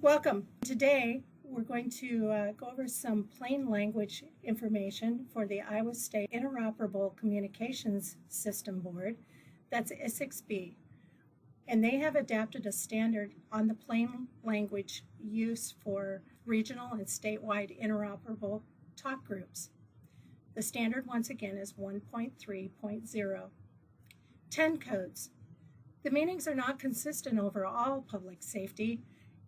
Welcome. Today we're going to go over some plain language information for the Iowa State Interoperable Communications System Board. That's ISXB. And they have adapted a standard on the plain language use for regional and statewide interoperable talk groups. The standard, once again, is 1.3.0. 10 codes. The meanings are not consistent over all public safety,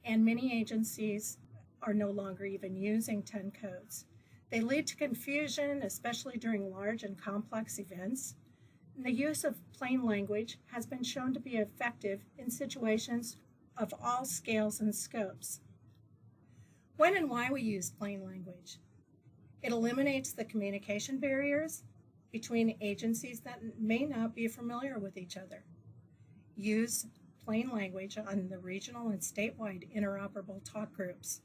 and many agencies are no longer even using 10 codes. They lead to confusion, especially during large and complex events. And the use of plain language has been shown to be effective in situations of all scales and scopes. When and why we use plain language? It eliminates the communication barriers between agencies that may not be familiar with each other. Use plain language on the regional and statewide interoperable talk groups.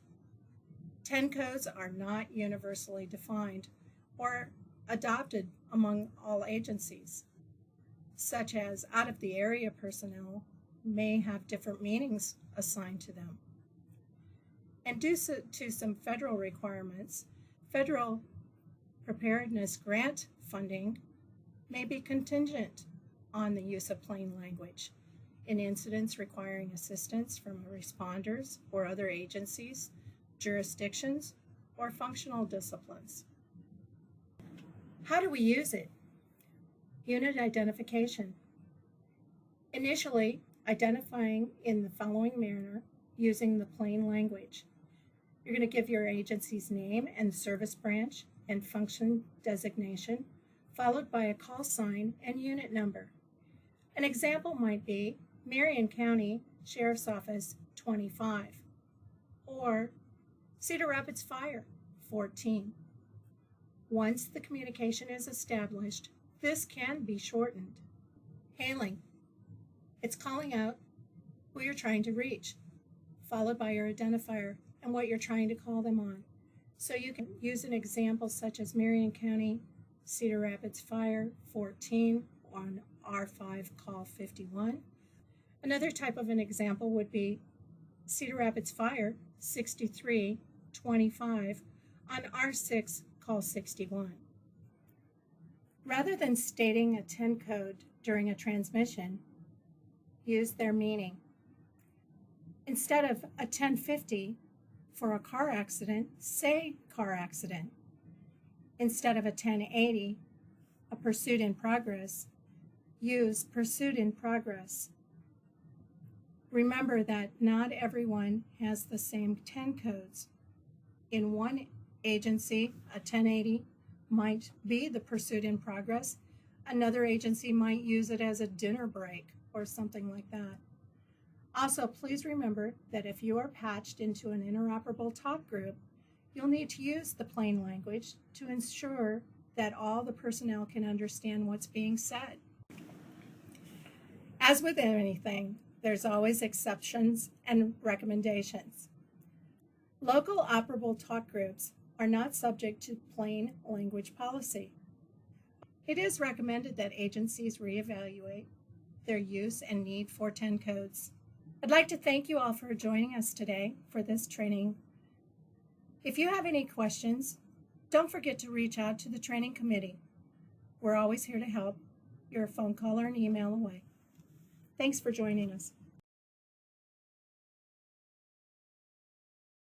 10 codes are not universally defined or adopted among all agencies, such as out of the area personnel may have different meanings assigned to them. And due to some federal requirements, federal preparedness grant funding may be contingent on the use of plain language in incidents requiring assistance from responders or other agencies, jurisdictions, or functional disciplines. How do we use it? Unit identification. Initially, identifying in the following manner using the plain language. You're going to give your agency's name and service branch and function designation, followed by a call sign and unit number. An example might be Marion County Sheriff's Office 25 or Cedar Rapids Fire 14. Once the communication is established, this can be shortened. Hailing. It's calling out who you're trying to reach, followed by your identifier and what you're trying to call them on. So you can use an example such as Marion County Cedar Rapids Fire 14 on R5 call 51. Another type of an example would be Cedar Rapids Fire 6325 on R6 call 61. Rather than stating a 10 code during a transmission, use their meaning. Instead of a 1050 for a car accident, say car accident. Instead of a 1080, a pursuit in progress, use pursuit in progress. Remember that not everyone has the same 10 codes. In one agency, a 1080 might be the pursuit in progress. Another agency might use it as a dinner break or something like that. Also, please remember that if you are patched into an interoperable talk group, you'll need to use the plain language to ensure that all the personnel can understand what's being said. As with anything, there's always exceptions and recommendations. Local operable talk groups are not subject to plain language policy. It is recommended that agencies reevaluate their use and need for 10 codes. I'd like to thank you all for joining us today for this training. If you have any questions, don't forget to reach out to the training committee. We're always here to help. You're a phone call or an email away. Thanks for joining us.